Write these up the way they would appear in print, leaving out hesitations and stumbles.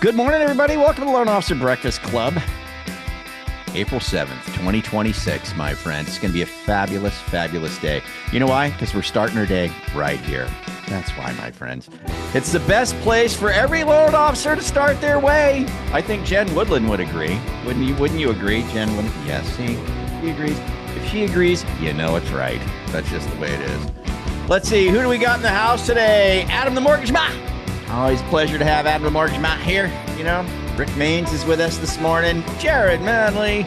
Good morning, everybody. Welcome to Loan Officer Breakfast Club. April 7th, 2026, my friends. It's going to be a fabulous, fabulous day. You know why? Because we're starting our day right here. That's why, my friends. It's the best place for every loan officer to start their way. I think Jen Woodland would agree. Wouldn't you agree, Jen Woodland? Yes, see, she agrees. If she agrees, you know it's right. That's just the way it is. Let's see, who do we got in the house today? Adam the Mortgage Man. Always a pleasure to have Adam the Mortgage Man here, you know. Rick Maines is with us this morning. Jared Manley.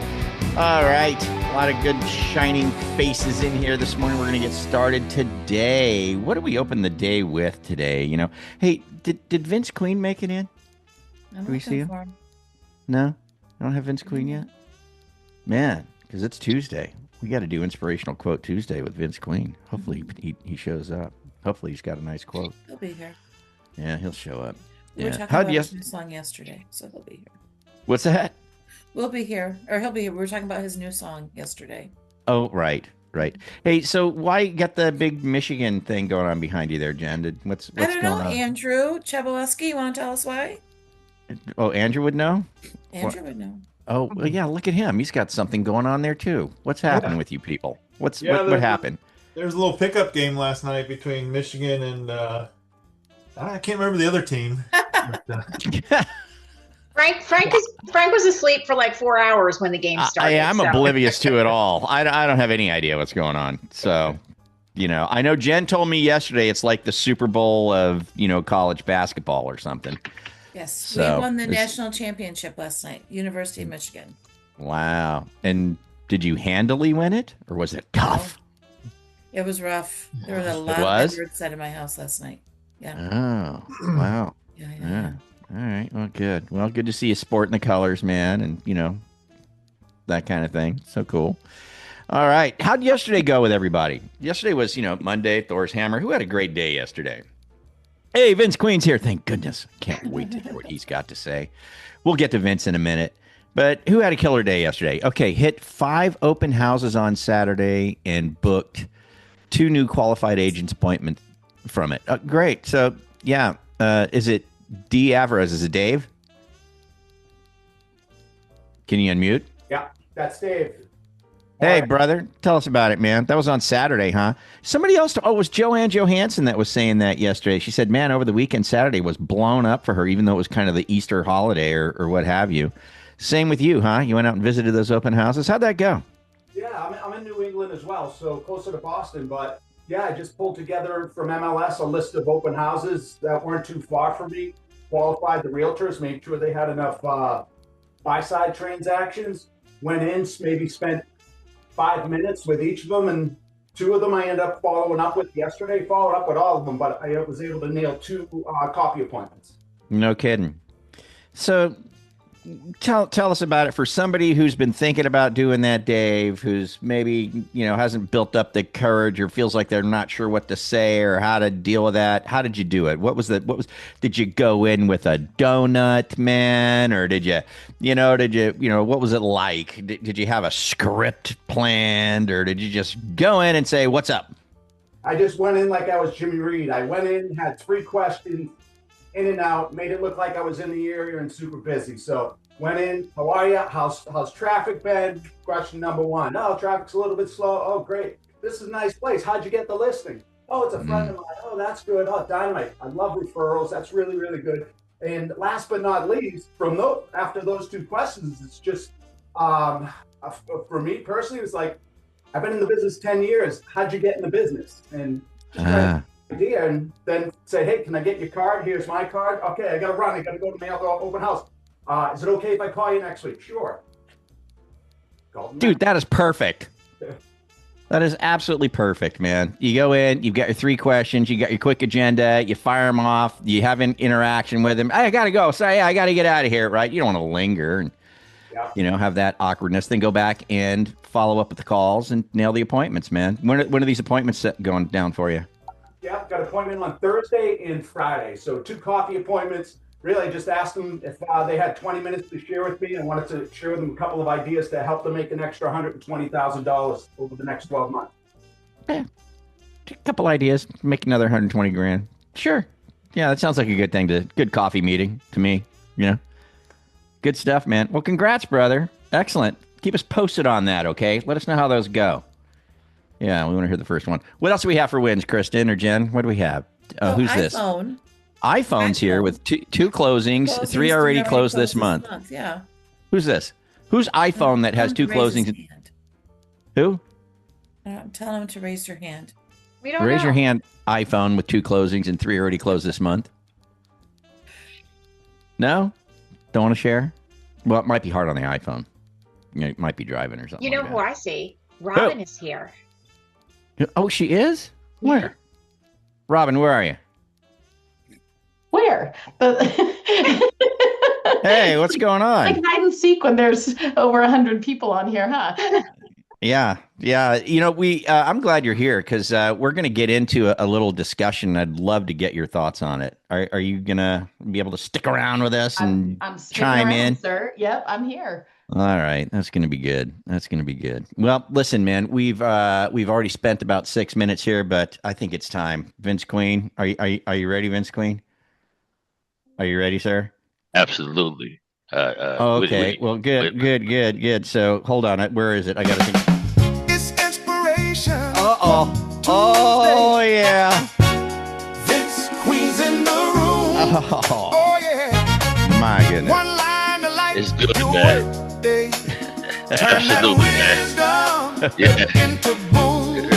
All right. A lot of good shining faces in here this morning. We're going to get started today. What do we open the day with today? You know, hey, did Vince Queen make it in? Do we see him? No? I don't have Vince Queen yet? Man, because it's Tuesday. We got to do Inspirational Quote Tuesday with Vince Queen. Hopefully he shows up. Hopefully he's got a nice quote. He'll be here. Yeah, he'll show up. We were talking about his new song yesterday, so he'll be here. What's that? We'll be here, or he'll be here. We were talking about his new song yesterday. Oh, right. Hey, so why you got the big Michigan thing going on behind you there, Jen? What's I don't going know, on? Andrew Chabalowski, you want to tell us why? Oh, Andrew would know? Andrew would know. Oh, well, yeah, look at him. He's got something going on there, too. What's happening with you people? What happened? There was a little pickup game last night between Michigan and I can't remember the other team. Frank was asleep for like 4 hours when the game started. I'm oblivious to it all. I don't have any idea what's going on. So, you know, I know Jen told me yesterday it's like the Super Bowl of, you know, college basketball or something. Yes, so, we won the national championship last night, University of Michigan. Wow. And did you handily win it, or was it tough? It was rough. There was a lot of birds said in my house last night. Yeah. Oh, wow. Yeah. All right. Well, good. Well, good to see you sporting the colors, man, and, you know, that kind of thing. So cool. All right. How'd yesterday go with everybody? Yesterday was, you know, Monday, Thor's Hammer. Who had a great day yesterday? Hey, Vince Queen's here. Thank goodness. Can't wait to hear what he's got to say. We'll get to Vince in a minute. But who had a killer day yesterday? Okay, hit 5 open houses on Saturday and booked 2 new qualified agents appointments from it. Great. So, yeah. Is it D. Alvarez? Is it Dave? Can you unmute? Yeah, that's Dave. Hey, brother. Tell us about it, man. That was on Saturday, huh? Somebody else. Oh, it was Joanne Johansson that was saying that yesterday. She said, man, over the weekend, Saturday was blown up for her, even though it was kind of the Easter holiday or what have you. Same with you, huh? You went out and visited those open houses. How'd that go? Yeah, I'm in New England as well, so closer to Boston. But yeah, I just pulled together from MLS a list of open houses that weren't too far from me, qualified the realtors, made sure they had enough buy-side transactions, went in, maybe spent 5 minutes with each of them, and 2 of them I ended up following up with yesterday, followed up with all of them, but I was able to nail 2 copy appointments. No kidding. So tell us about it for somebody who's been thinking about doing that, Dave, who's maybe, you know, hasn't built up the courage or feels like they're not sure what to say or how to deal with that. How did you do it? Did you go in with a donut, man? Or did you, what was it like? Did you have a script planned, or did you just go in and say, what's up? I just went in like I was Jimmy Reed. I went in, had 3 questions, in and out, made it look like I was in the area and super busy. So went in, how are you? How's traffic been? Question number 1. Oh, traffic's a little bit slow. Oh, great. This is a nice place. How'd you get the listing? Oh, it's a friend of mine. Oh, that's good. Oh, dynamite. I love referrals. That's really, really good. And last but not least, after those 2 questions, it's just, for me personally, it's like, I've been in the business 10 years. How'd you get in the business? And just idea, and then say, hey, can I get your card? Here's my card. Okay, I gotta run. I gotta go to my other open house. Is it okay if I call you next week? Sure. Dude, that is perfect. That is absolutely perfect, man. You go in, you've got your 3 questions, you got your quick agenda, you fire them off, you have an interaction with them. Hey, I gotta go. Sorry, I gotta get out of here, right? You don't want to linger and have that awkwardness. Then go back and follow up with the calls and nail the appointments, man. When are these appointments going down for you? Yeah, got an appointment on Thursday and Friday. So 2 coffee appointments. Really, I just asked them if they had 20 minutes to share with me. I wanted to share with them a couple of ideas to help them make an extra $120,000 over the next 12 months. Yeah, a couple ideas, make another 120 grand. Sure. Yeah, that sounds like a good thing good coffee meeting to me, you know? Good stuff, man. Well, congrats, brother. Excellent. Keep us posted on that, okay? Let us know how those go. Yeah, we want to hear the first one. What else do we have for wins, Kristen or Jen? What do we have? Who's this? iPhone's here with two closings. Three already closed this month. Yeah. Who's this? Whose iPhone that has 2 closings? Who? Tell him to raise your hand. We don't Raise know. your hand, iPhone with 2 closings and 3 already closed this month. No? Don't want to share? Well, it might be hard on the iPhone. You might be driving or something. You know like who I see? Robyn is here. Oh, she is? Where? Robyn, where are you? Where? Hey, what's going on? Like hide and seek when there's over 100 people on here, huh? Yeah. You know, I'm glad you're here because we're going to get into a little discussion. I'd love to get your thoughts on it. Are you going to be able to stick around with us and I'm chime in? sir. Yep, I'm here. All right, that's going to be good. Well, listen, man, we've already spent about 6 minutes here, but I think it's time. Vince Queen, are you ready, Vince Queen? Are you ready, sir? Absolutely. Okay. Well, good. So hold on. Where is it? I got to think. It's inspiration. Oh yeah. Vince Queen's in the room. Oh yeah. My goodness. One line to light It's good, your man. workday. Absolutely, man. Yeah. Into boom.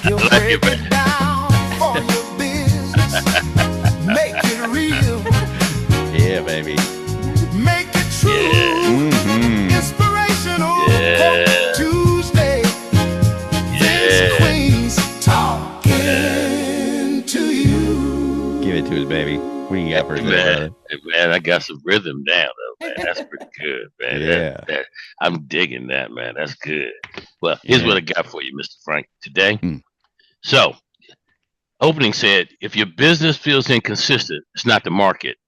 He'll I like break it, man. it down for your business. Make it real. Yeah, baby. Make it true. Mm-hmm. Inspirational. Yeah. Tuesday. Vince Queen's talking to you. Give it to us, baby. What do you got for us, brother? Man, I got some rhythm down, though, man. That's pretty good, man. Yeah. I'm digging that, man. That's good. Well, here's what I got for you, Mr. Frank, today. So, opening said, if your business feels inconsistent, it's not the market.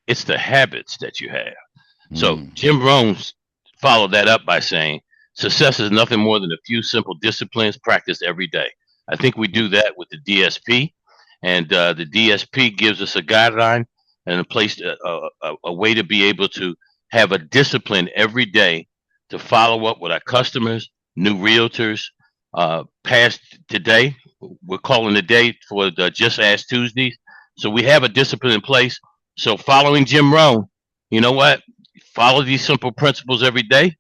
It's the habits that you have. So Jim Rohn followed that up by saying, success is nothing more than a few simple disciplines practiced every day. I think we do that with the DSP. And the DSP gives us a guideline and a place, a way to be able to have a discipline every day to follow up with our customers, new realtors. Past today, we're calling the day for the Just Ask Tuesdays. So we have a discipline in place. So following Jim Rohn, you know what? Follow these simple principles every day.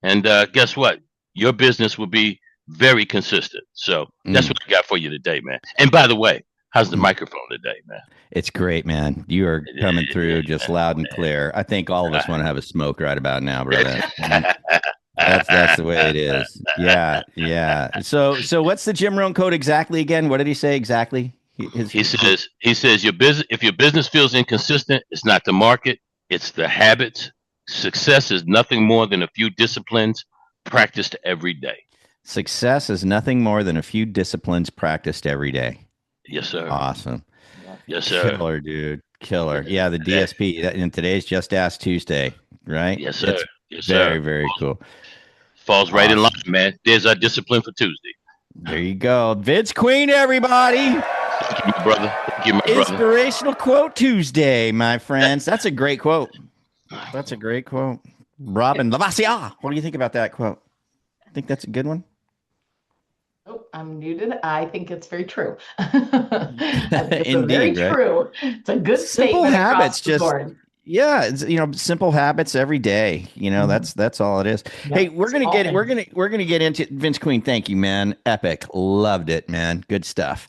And guess what? Your business will be very consistent. So that's what I got for you today, man. And by the way, how's the microphone today, man? It's great, man. You are coming through just loud and clear. I think all of us want to have a smoke right about now, brother. That's the way it is. Yeah. So what's the Jim Rohn code exactly again? What did he say exactly? He says if your business feels inconsistent, it's not the market, it's the habits. Success is nothing more than a few disciplines practiced every day. Success is nothing more than a few disciplines practiced every day. Yes, sir. Awesome. Yes, sir. Killer, dude. Killer. Yeah, the DSP. And today's Just Ask Tuesday, right? Yes, sir. It's very, very cool. Falls right in line, man. There's our discipline for Tuesday. There you go. Vince Queen, everybody. Thank you, my brother. Thank you, my brother. Inspirational Quote Tuesday, my friends. That's a great quote. That's a great quote. Robyn Lavasaur. What do you think about that quote? I think that's a good one. Oh, I'm muted. I think it's very true. It's Indeed, very true. It's a good simple statement habits. Just board. Yeah, it's, simple habits every day. That's all it is. Yep, hey, we're gonna get into Vince Queen. Thank you, man. Epic. Loved it, man. Good stuff.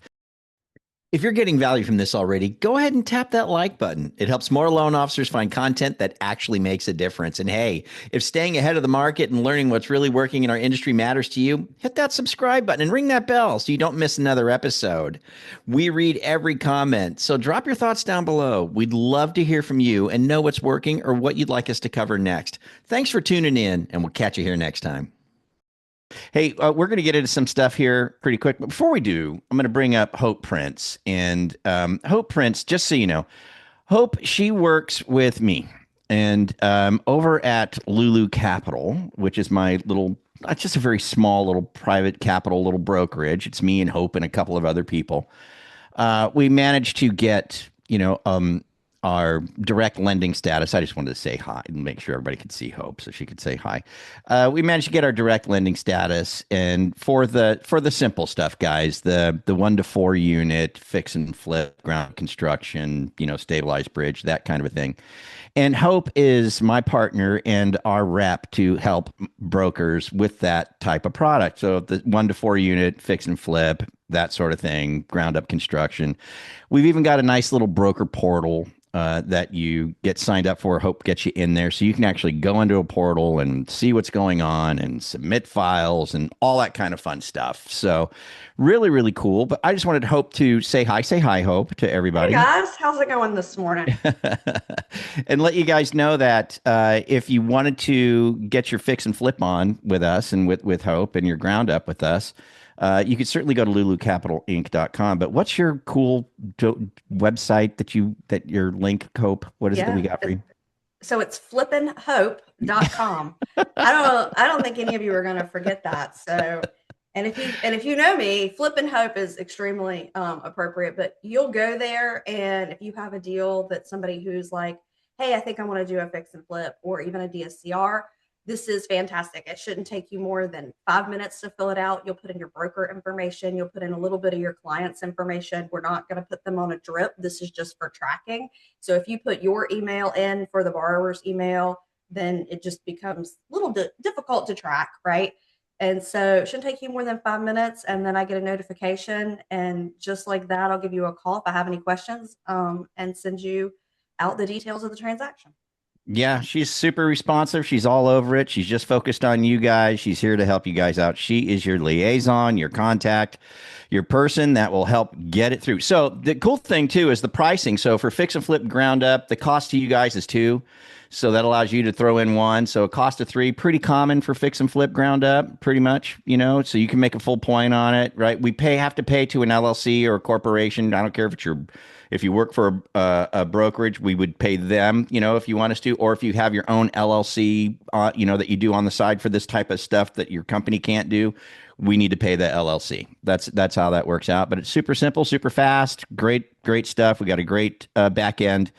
If you're getting value from this already, go ahead and tap that like button. It helps more loan officers find content that actually makes a difference. And hey, if staying ahead of the market and learning what's really working in our industry matters to you, hit that subscribe button and ring that bell so you don't miss another episode. We read every comment, so drop your thoughts down below. We'd love to hear from you and know what's working or what you'd like us to cover next. Thanks for tuning in, and we'll catch you here next time. Hey, we're going to get into some stuff here pretty quick. But before we do, I'm going to bring up Hope Prince. And Hope Prince, just so you know, Hope, she works with me. And over at Lulu Capital, which is my little, it's just a very small little private capital, little brokerage. It's me and Hope and a couple of other people. We managed to get, our direct lending status. I just wanted to say hi and make sure everybody could see Hope, so she could say hi. We managed to get our direct lending status, and for the simple stuff, guys, the 1 to 4 unit fix and flip, ground construction, stabilized bridge, that kind of a thing. And Hope is my partner and our rep to help brokers with that type of product. So the 1 to 4 unit fix and flip, that sort of thing, ground up construction. We've even got a nice little broker portal that you get signed up for. Hope gets you in there, so you can actually go into a portal and see what's going on and submit files and all that kind of fun stuff. So really, really cool. But I just wanted Hope to say hi. Say hi, Hope, to everybody. Hey guys, how's it going this morning? And let you guys know that if you wanted to get your fix and flip on with us and with Hope and your ground up with us, you could certainly go to lulucapitalinc.com. But what's your cool website that your link, Hope? What is it that we got for you? So it's flippinhope.com. I don't think any of you are going to forget that. So, and if you know me, Flippin' Hope is extremely appropriate, but you'll go there, and if you have a deal that somebody who's like, hey, I think I want to do a fix and flip or even a DSCR, this is fantastic. It shouldn't take you more than 5 minutes to fill it out. You'll put in your broker information. You'll put in a little bit of your client's information. We're not going to put them on a drip. This is just for tracking. So if you put your email in for the borrower's email, then it just becomes a little difficult to track, right? And so it shouldn't take you more than 5 minutes. And then I get a notification. And just like that, I'll give you a call if I have any questions and send you out the details of the transaction. Yeah, she's super responsive. She's all over it. She's just focused on you guys. She's here to help you guys out. She is your liaison, your contact, your person that will help get it through. So the cool thing too is the pricing. So for fix and flip ground up, the cost to you guys is 2. So that allows you to throw in 1. So a cost of 3, pretty common for fix and flip ground up, pretty much, so you can make a full point on it, right? We have to pay to an LLC or a corporation. I don't care if you work for a brokerage, we would pay them, if you want us to, or if you have your own LLC, that you do on the side for this type of stuff that your company can't do, we need to pay the LLC. That's how that works out. But it's super simple, super fast, great stuff. We got a great back end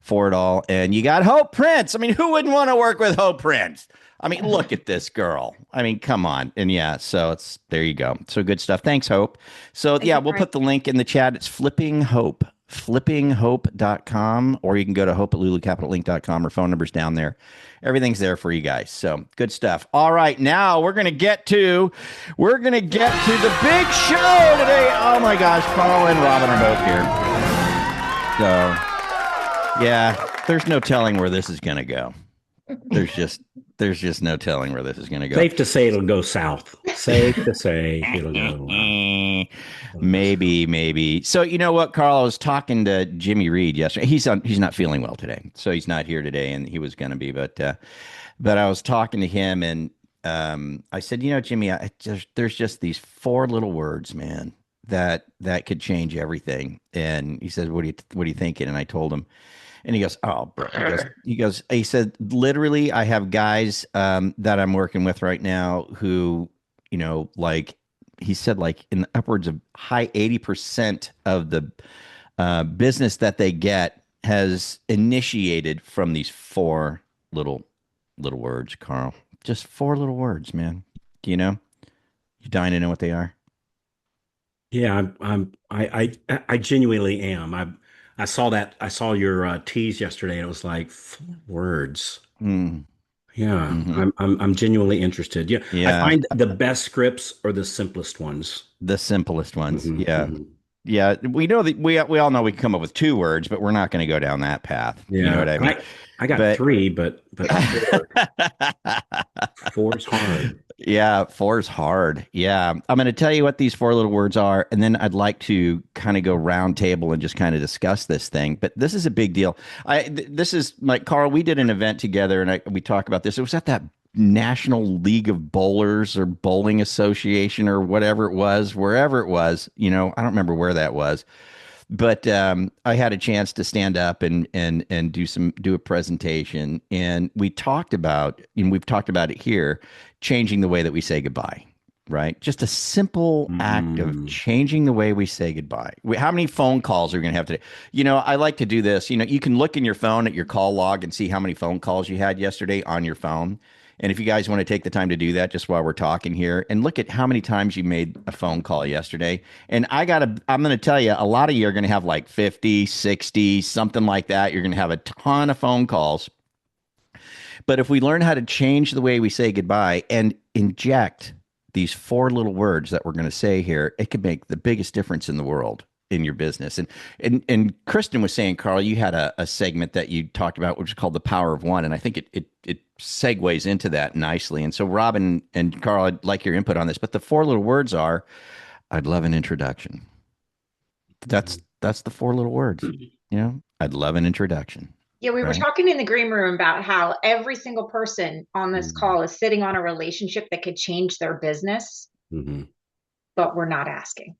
for it all. And you got Hope Prince. I mean, who wouldn't want to work with Hope Prince? I mean, look at this girl. I mean, come on. And yeah, so there you go. So good stuff. Thanks, Hope. So yeah, we'll put the link in the chat. It's flippinghope.com, or you can go to hope@lulucapitalinc.com, or phone numbers down there. Everything's there for you guys. So good stuff. All right, now we're gonna get to the big show today. Oh my gosh, Carl and Robyn are both here. So yeah, there's no telling where this is gonna go. There's just no telling where this is going to go. Safe to say it'll go south. Safe to say it'll go maybe. So you know what, Carl? I was talking to Jimmy Reed yesterday. He's not feeling well today, so he's not here today, and he was going to be. But I was talking to him, and I said, Jimmy, there's just these 4 little words, man, that could change everything. And he said, what are you thinking? And I told him. And he goes, oh, bro. He said, literally, I have guys that I'm working with right now who, like he said, like in upwards of high 80% of the business that they get has initiated from these 4 little words, Carl. Just 4 little words, man. You dying to know what they are? Yeah, I genuinely am. I saw your tease yesterday, and it was like 4 words. Yeah, I'm genuinely interested. Yeah, I find the best scripts are the simplest ones. The simplest ones. Yeah. We know that we all know we can come up with 2 words, but we're not going to go down that path. Yeah. You know what I mean? I got 3, but 4 is hard. Yeah, 4 is hard. Yeah. I'm going to tell you what these 4 little words are, and then I'd like to kind of go round table and just kind of discuss this thing. But this is a big deal. This is like, Carl, we did an event together, and we talked about this. It was at that National League of Bowlers or Bowling Association or whatever it was, wherever it was. I don't remember where that was. But I had a chance to stand up and do a presentation, and we talked about, and we've talked about it here, changing the way that we say goodbye. right? Just a simple act of changing the way we say goodbye. How many phone calls are we going to have today? I like to do this. You can look in your phone at your call log and see how many phone calls you had yesterday on your phone. And if you guys want to take the time to do that just while we're talking here and look at how many times you made a phone call yesterday. And I'm going to tell you, a lot of you are going to have like 50, 60, something like that. You're going to have a ton of phone calls. But if we learn how to change the way we say goodbye and inject these 4 little words that we're going to say here, it could make the biggest difference in the world in your business. And Kristen was saying, Carl, you had a segment that you talked about, which is called the power of one. And I think it segues into that nicely. And so Robyn and Carl, I'd like your input on this, but the 4 little words are, I'd love an introduction. That's the 4 little words, I'd love an introduction. Yeah, we were talking in the green room about how every single person on this call is sitting on a relationship that could change their business, but we're not asking.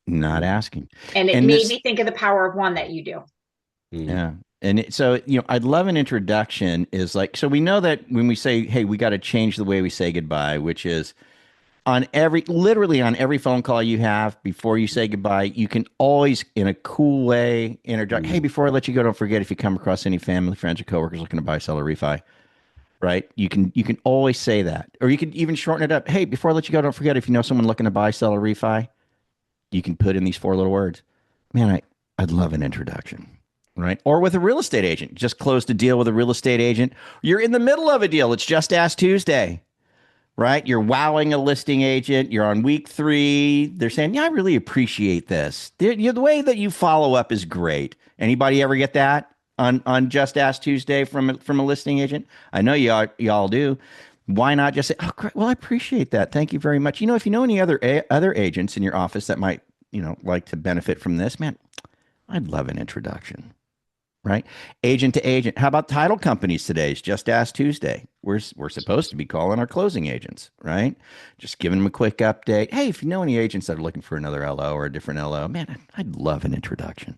Not asking. And it made me think of the power of one that you do. Yeah. And so, I'd love an introduction is like, so we know that when we say, hey, we got to change the way we say goodbye, which is literally on every phone call you have before you say goodbye, you can always, in a cool way, interject, hey, before I let you go, don't forget if you come across any family, friends, or coworkers looking to buy, sell, or refi, right? You can always say that. Or you could even shorten it up. Hey, before I let you go, don't forget if you know someone looking to buy, sell, or refi, you can put in these 4 little words. Man, I'd love an introduction, right? Or with a real estate agent, just closed a deal with a real estate agent. You're in the middle of a deal. It's Just Ask Tuesday. Right? You're wowing a listing agent. You're on week 3. They're saying, yeah, I really appreciate this. The way that you follow up is great. Anybody ever get that on Just Ask Tuesday from a listing agent? I know y'all do. Why not just say, oh, great. Well, I appreciate that. Thank you very much. If you know any other agents in your office that might, like to benefit from this, man, I'd love an introduction. Right? Agent to agent. How about title companies today? It's Just Ask Tuesday. We're supposed to be calling our closing agents, right? Just giving them a quick update. Hey, if you know any agents that are looking for another LO or a different LO, man, I'd love an introduction,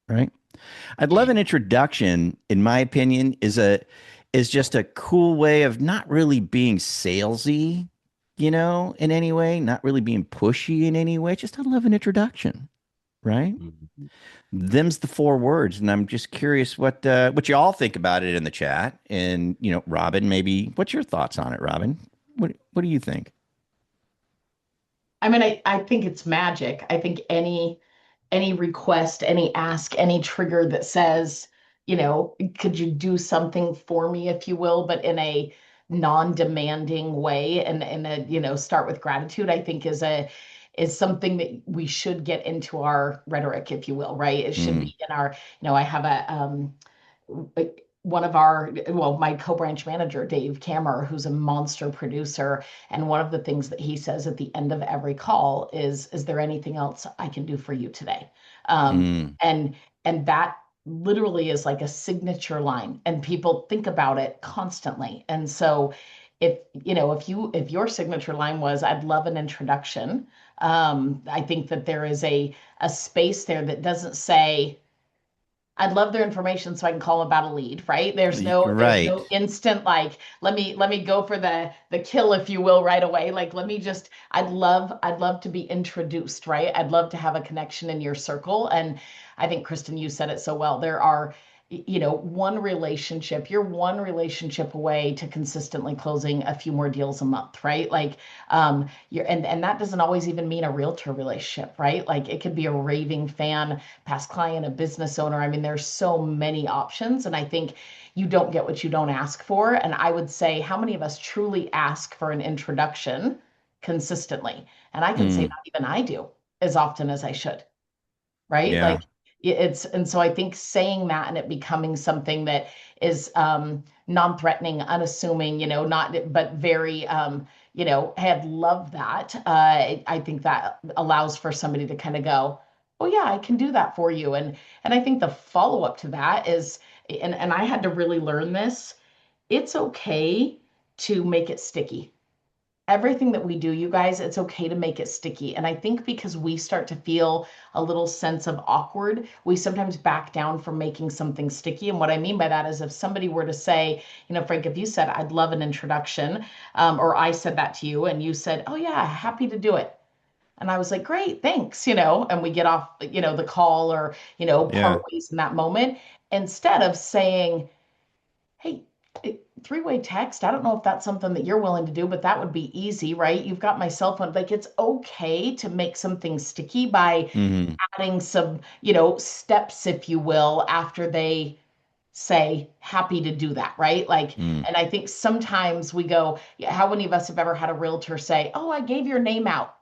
right? I'd love an introduction, in my opinion, is just a cool way of not really being salesy, in any way, not really being pushy in any way. Just I'd love an introduction, right? Them's the 4 words, and I'm just curious what you all think about it in the chat. And Robyn, maybe what's your thoughts on it, Robyn? What do you think? I mean, I think it's magic. I think any request, any ask, any trigger that says, could you do something for me, if you will, but in a non-demanding way, and start with gratitude, I think is something that we should get into our rhetoric, if you will, right? It should be in our, I have my co-branch manager, Dave Kammer, who's a monster producer. And one of the things that he says at the end of every call is there anything else I can do for you today? And that literally is like a signature line, and people think about it constantly. And so if your signature line was, I'd love an introduction, I think that there is a space there that doesn't say, I'd love their information so I can call them about a lead, right? There's no instant, like, let me go for the kill, if you will, right away. Like, I'd love to be introduced, right? I'd love to have a connection in your circle. And I think, Kristen, you said it so well. There are, you're one relationship away to consistently closing a few more deals a month, right? Like, and that doesn't always even mean a realtor relationship, right? Like, it could be a raving fan, past client, a business owner. I mean, there's so many options. And I think you don't get what you don't ask for. And I would say, how many of us truly ask for an introduction consistently? And I can say not even I do as often as I should, right? Yeah. Like, and so I think saying that and it becoming something that is non-threatening, unassuming, but very, hey, I'd love that. I think that allows for somebody to kind of go, oh yeah, I can do that for you. And I think the follow-up to that is, and I had to really learn this, it's okay to make it sticky. everything that we do, you guys, it's okay to make it sticky. And I think because we start to feel a little sense of awkward, we sometimes back down from making something sticky. And what I mean by that is if somebody were to say, Frank, if you said, I'd love an introduction, or I said that to you and you said, oh yeah, happy to do it. And I was like, great, thanks, and we get off, the call or, part ways in that moment, instead of saying, hey, three-way text, I don't know if that's something that you're willing to do, but that would be easy, right? You've got my cell phone. Like, it's okay to make something sticky by adding some, steps, if you will, after they say happy to do that, right? Like, and I think sometimes we go, how many of us have ever had a realtor say, oh, I gave your name out?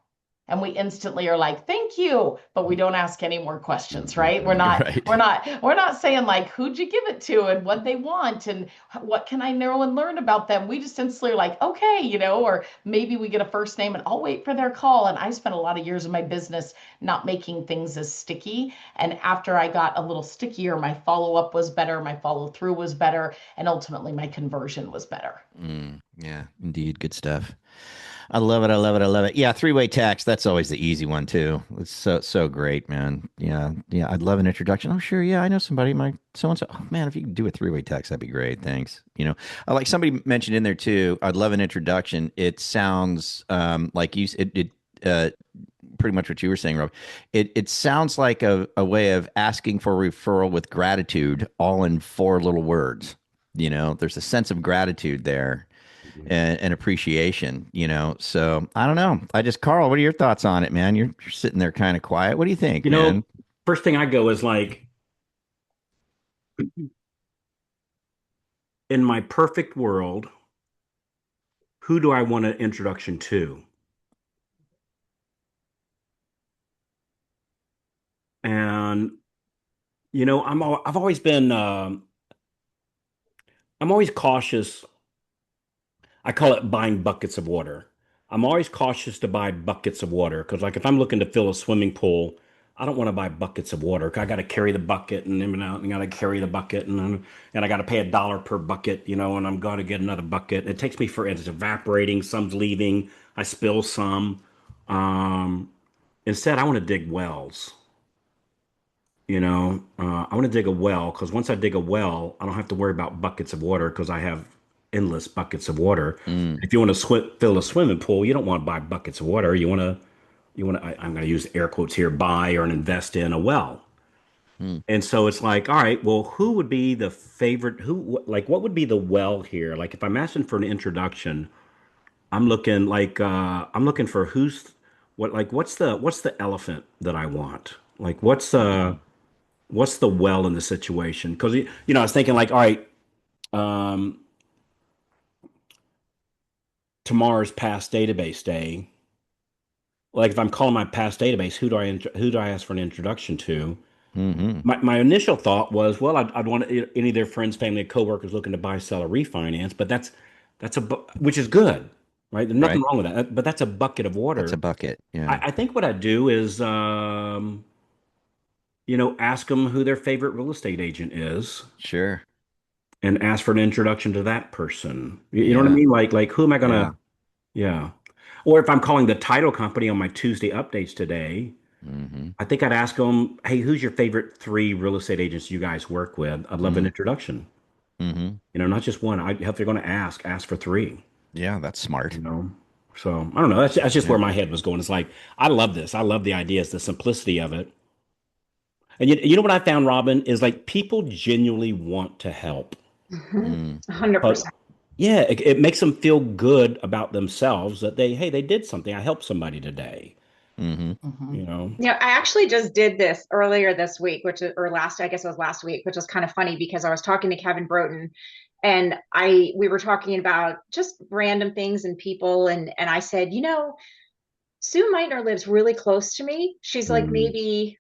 And we instantly are like, thank you, but we don't ask any more questions, right? We're not saying like, who'd you give it to and what they want and what can I know and learn about them? We just instantly are like, okay, or maybe we get a first name and I'll wait for their call. And I spent a lot of years of my business not making things as sticky. And after I got a little stickier, my follow-up was better, my follow-through was better, and ultimately my conversion was better. Yeah, indeed. Good stuff. I love it. I love it. I love it. Yeah, three-way text. That's always the easy one too. It's so great, man. Yeah, yeah. I'd love an introduction. Oh, sure. Yeah, I know somebody. My so and so. Oh man, if you could do a three-way text, that'd be great. Thanks. I like somebody mentioned in there too. I'd love an introduction. It sounds like pretty much what you were saying, Rob. It sounds like a way of asking for a referral with gratitude, all in 4 little words. There's a sense of gratitude there. And appreciation, So I don't know. Carl, what are your thoughts on it, man? You're sitting there kind of quiet. What do you think, man? First thing I go is like, in my perfect world, who do I want an introduction to? And I've always been I'm always cautious. I call it buying buckets of water. I'm always cautious to buy buckets of water because, like, if I'm looking to fill a swimming pool, I don't want to buy buckets of water. I got to carry the bucket and then I got to carry the bucket and I got to pay $1 per bucket, and I'm going to get another bucket. It takes me it's evaporating, some's leaving, I spill some. Instead, I want to dig wells. I want to dig a well because once I dig a well, I don't have to worry about buckets of water because I have endless buckets of water. If you want to fill a swimming pool, you don't want to buy buckets of water. I'm going to use air quotes here, buy or invest in a well. And so it's like, all right, well, who would be the favorite? What would be the well here? Like, if I'm asking for an introduction, I'm looking for what's the elephant that I want? Like, what's the well in the situation? Because I was thinking like, all right, tomorrow's past database day. Like, if I'm calling my past database, who do I ask for an introduction to? My initial thought was, well, I'd want any of their friends, family, coworkers looking to buy, sell, or refinance. But that's which is good, right? There's nothing wrong with that. But that's a bucket of water. That's a bucket. Yeah. I think what I'd do is, ask them who their favorite real estate agent is. Sure. And ask for an introduction to that person. You know what I mean? Like who am I gonna? Yeah. Or if I'm calling the title company on my Tuesday updates today, I think I'd ask them, hey, who's your favorite 3 real estate agents you guys work with? I'd love an introduction. Not just one. If they're going to ask for 3. Yeah, that's smart. So I don't know. That's just where my head was going. It's like, I love this. I love the ideas, the simplicity of it. And you know what I found, Robyn, is like people genuinely want to help. 100%. Yeah, it makes them feel good about themselves that they did something. I helped somebody today. I actually just did this earlier this week, I guess it was last week, which was kind of funny because I was talking to Kevin Broughton and we were talking about just random things and people. And I said, Sue Meitner lives really close to me. She's like maybe,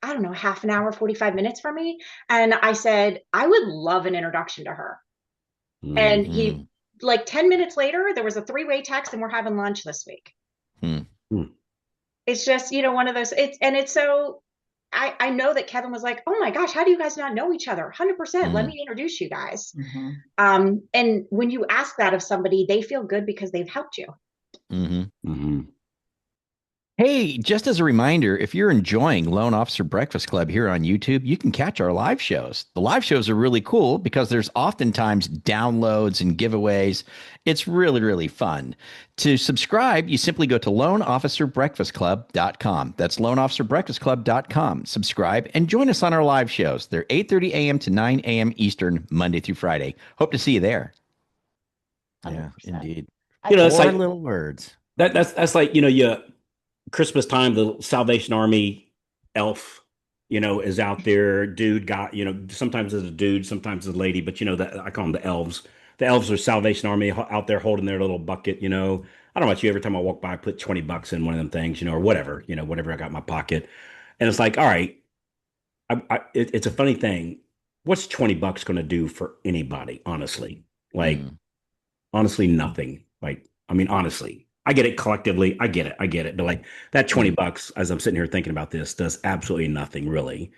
I don't know, half an hour, 45 minutes from me. And I said, I would love an introduction to her. And he, like 10 minutes later, there was a 3-way text and we're having lunch this week. It's just, one of those, it's so, I know that Kevin was like, oh my gosh, how do you guys not know each other? 100%. Let me introduce you guys. And when you ask that of somebody, they feel good because they've helped you. Hey, just as a reminder, if you're enjoying Loan Officer Breakfast Club here on YouTube, you can catch our live shows. The live shows are really cool because there's oftentimes downloads and giveaways. It's really, really fun. To subscribe, you simply go to loanofficerbreakfastclub.com. That's loanofficerbreakfastclub.com. Subscribe and join us on our live shows. They're 8:30 a.m. to 9 a.m. Eastern, Monday through Friday. Hope to see you there. 100%. Yeah, indeed. It's Four like little words. That's like, Christmas time, the Salvation Army elf, is out there. Dude got, sometimes it's a dude, sometimes it's a lady, but that I call them the elves. The elves are Salvation Army out there holding their little bucket. I don't know about you. Every time I walk by, I put $20 in one of them things, or whatever, whatever I got in my pocket. And it's like, all right, it's a funny thing. What's $20 going to do for anybody? Honestly, honestly, nothing. Honestly, I get it collectively. I get it. But like that $20, as I'm sitting here thinking about this, does absolutely nothing really.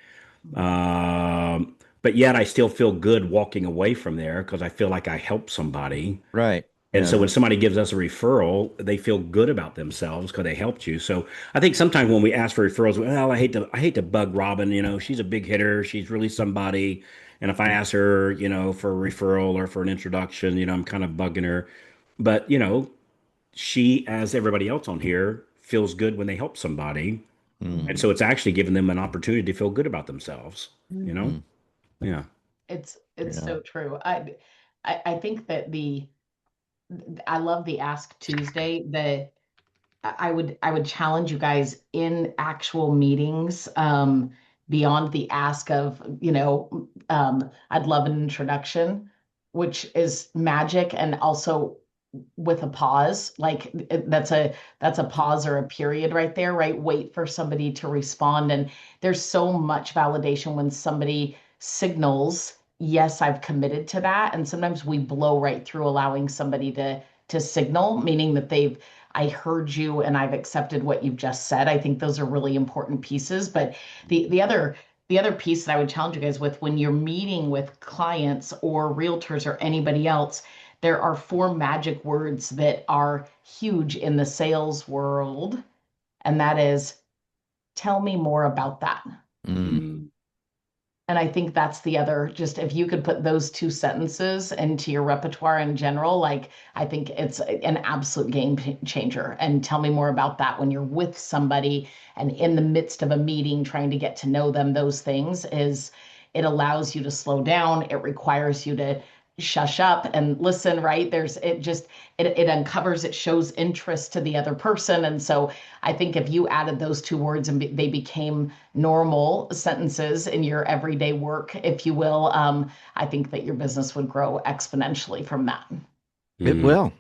But yet I still feel good walking away from there because I feel like I helped somebody. Right. And so when somebody gives us a referral, they feel good about themselves because they helped you. So I think sometimes when we ask for referrals, well, I hate to bug Robyn, she's a big hitter. She's really somebody. And if I ask her, for a referral or for an introduction, I'm kind of bugging her. But, she, as everybody else on here, feels good when they help somebody. And so it's actually giving them an opportunity to feel good about themselves, Yeah. It's so true. I think that I love the Ask Tuesday. I would challenge you guys in actual meetings, beyond the ask of, I'd love an introduction, which is magic, and also with a pause, like that's a pause or a period right there, right? Wait for somebody to respond. And there's so much validation when somebody signals, yes, I've committed to that. And sometimes we blow right through allowing somebody to signal, meaning that I heard you and I've accepted what you've just said. I think those are really important pieces. But the other piece that I would challenge you guys with, when you're meeting with clients or realtors or anybody else, there are 4 magic words that are huge in the sales world. And that is, tell me more about that. And I think that's the other, just if you could put those 2 sentences into your repertoire in general, like I think it's an absolute game changer. And tell me more about that when you're with somebody and in the midst of a meeting, trying to get to know them, those things it allows you to slow down. It requires you to shush up and listen, right? It uncovers, it shows interest to the other person. And so I think if you added those 2 words and they became normal sentences in your everyday work, if you will, I think that your business would grow exponentially from that. It will.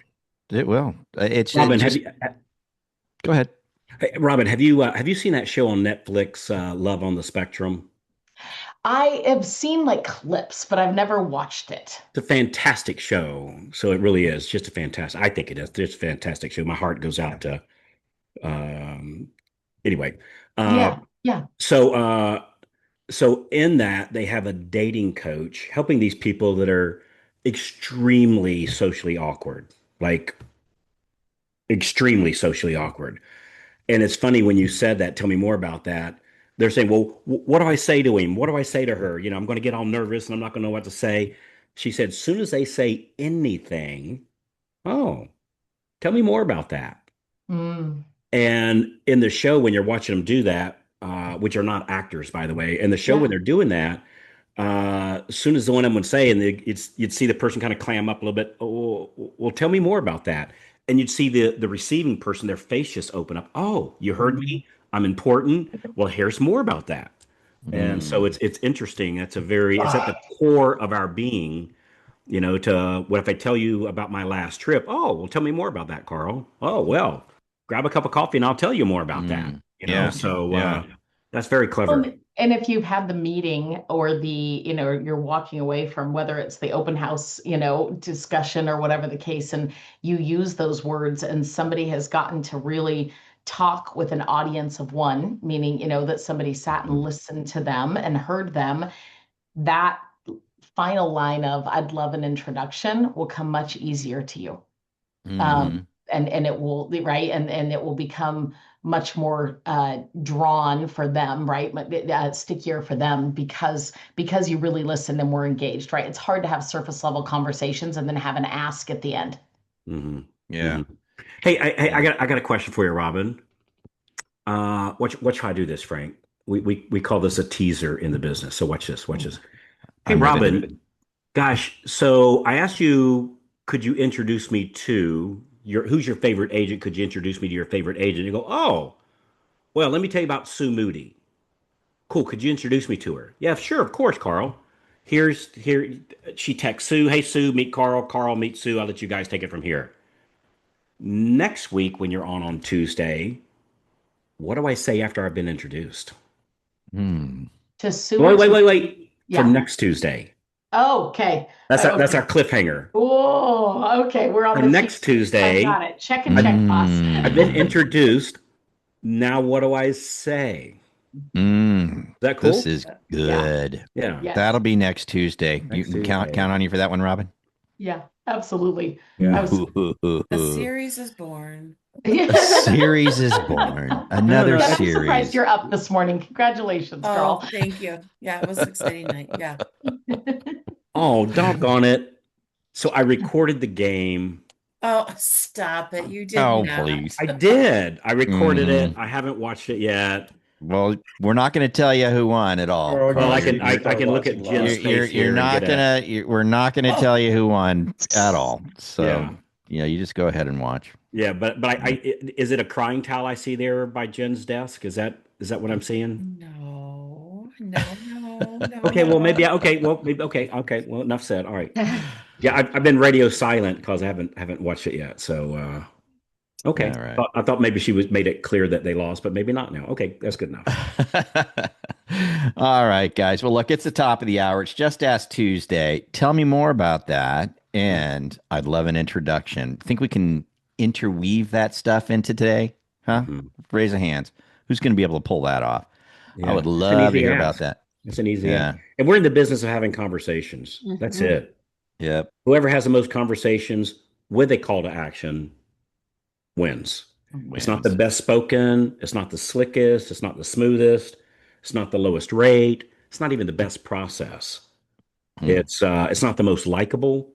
It's Robyn, go ahead. Hey, Robyn, have you seen that show on Netflix, Love on the Spectrum? I have seen like clips, but I've never watched it. It's a fantastic show. So it really is just I think it is just a fantastic show. My heart goes out to, anyway. Yeah. So in that they have a dating coach helping these people that are extremely socially awkward, like extremely socially awkward. And it's funny when you said that, tell me more about that. They're saying, well, what do I say to him? What do I say to her? I'm going to get all nervous and I'm not going to know what to say. She said, as soon as they say anything, oh, tell me more about that. And in the show, when you're watching them do that, which are not actors, by the way, in the show when they're doing that, as soon as the one of them would say, and you'd see the person kind of clam up a little bit. Oh, well, tell me more about that. And you'd see the receiving person, their face just open up. Oh, you heard me? I'm important. Well, here's more about that. And so it's interesting. It's at the core of our being, to what if I tell you about my last trip? Oh, well, tell me more about that, Carl. Oh, well, grab a cup of coffee and I'll tell you more about that. That's very clever. Well, and if you've had the meeting or you're walking away from, whether it's the open house, discussion or whatever the case, and you use those words and somebody has gotten to really talk with an audience of one, meaning, that somebody sat and listened to them and heard them, that final line of, I'd love an introduction will come much easier to you. and it will, right, and it will become much more drawn for them, right, stickier for them because you really listened and were engaged, right? It's hard to have surface level conversations and then have an ask at the end. Mm-hmm. Yeah. Mm-hmm. Hey, I got a question for you, Robyn. What should I do this, Frank? We call this a teaser in the business. So watch this. Hey, Robyn, gosh, so I asked you, could you introduce me to who's your favorite agent? Could you introduce me to your favorite agent? You go, oh, well, let me tell you about Sue Moody. Cool. Could you introduce me to her? Yeah, sure. Of course, Carl. Here. She texts Sue. Hey, Sue, meet Carl. Carl, meet Sue. I'll let you guys take it from here. Next week, when you're on Tuesday, what do I say after I've been introduced? To Sue. Wait. Yeah. For next Tuesday. Oh, okay. That's our cliffhanger. Oh, okay. We're on for next Tuesday. I got it. Check, boss. I've been introduced. Now, what do I say? Is that cool? This is good. Yeah. Yes. That'll be next Tuesday. You can count on you for that one, Robyn. Yeah, absolutely. Yeah. A series is born. A series is born. Another I'm series. surprised you're up this morning. Congratulations, girl. Oh, thank you. Yeah, it was an exciting night. Yeah. Oh, doggone it. So I recorded the game. Oh, stop it. You did Oh, not. please. I did. I recorded it. I haven't watched it yet. Well, we're not going to tell you who won at all. Well, I can look at Jim's face here. We're not going to tell you who won at all. So, you just go ahead and watch. Yeah, but is it a crying towel I see there by Jen's desk? Is that what I'm seeing? No. Okay, well maybe okay. Well, enough said. All right. Yeah, I've been radio silent because I haven't watched it yet. So okay. All right. I thought maybe she made it clear that they lost, but maybe not now. Okay, that's good enough. All right, guys. Well, look, it's the top of the hour. It's Just Ask Tuesday. Tell me more about that, and I'd love an introduction. Think we can interweave that stuff into today? Huh? Mm-hmm. Raise a hand. Who's going to be able to pull that off? Yeah. I would love to hear about that. It's an easy ask. And we're in the business of having conversations. Mm-hmm. That's it. Yep. Whoever has the most conversations with a call to action wins. It's not the best spoken. It's not the slickest. It's not the smoothest. It's not the lowest rate. It's not even the best process. It's not the most likable.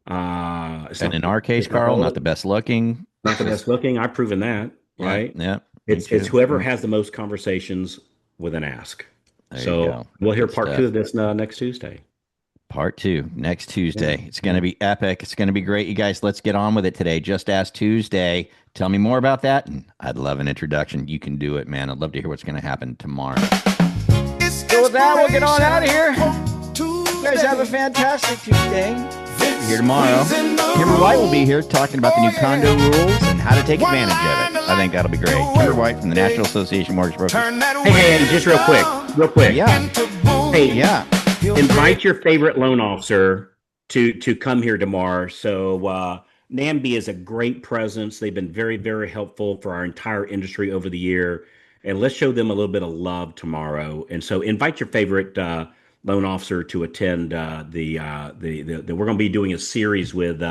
And in our case, Carl, not the best looking. Not the best looking. I've proven that, right? Yeah. It's whoever has the most conversations with an ask. So we'll hear part 2 of this next Tuesday. Part 2 next Tuesday. It's going to be epic. It's going to be great. You guys, let's get on with it today. Just Ask Tuesday. Tell me more about that. And I'd love an introduction. You can do it, man. I'd love to hear what's going to happen tomorrow. So with that, we'll get on out of here. You guys have a fantastic Tuesday. Here tomorrow. Kimber White will be here talking about the new condo rules and how to take advantage of it. I think that'll be great. Kimber White from the National Association of Mortgage Brokers. Hey, Andy, just real quick. Yeah. Hey, yeah. Invite your favorite loan officer to come here tomorrow. So NAMB is a great presence. They've been very, very helpful for our entire industry over the year. And let's show them a little bit of love tomorrow. And so invite your favorite loan officer to attend we're going to be doing a series with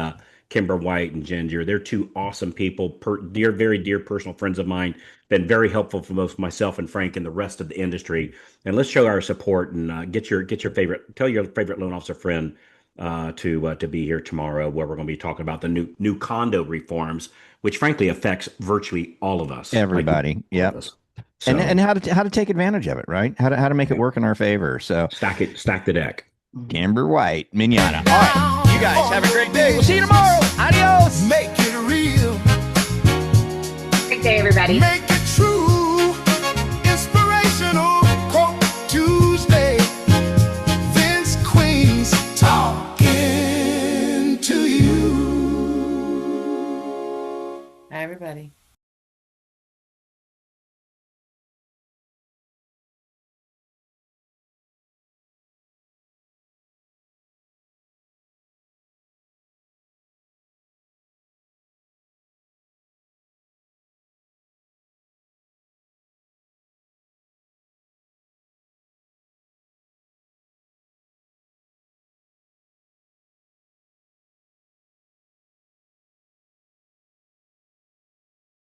Kimber White and Ginger. They're two awesome people, very dear personal friends of mine, been very helpful for both myself and Frank and the rest of the industry. And let's show our support and tell your favorite loan officer friend to be here tomorrow, where we're going to be talking about the new condo reforms, which frankly affects virtually all of us. Everybody. Yeah. So, and how to take advantage of it, right? How to make it work in our favor. So stack the deck. Kimber White, Mignana. All right, you guys have a great day. We'll see you tomorrow. Adios. Make it real. Great day, everybody. Make it true. Inspirational Quote Tuesday. Vince Queen's talking to you. Hi, everybody.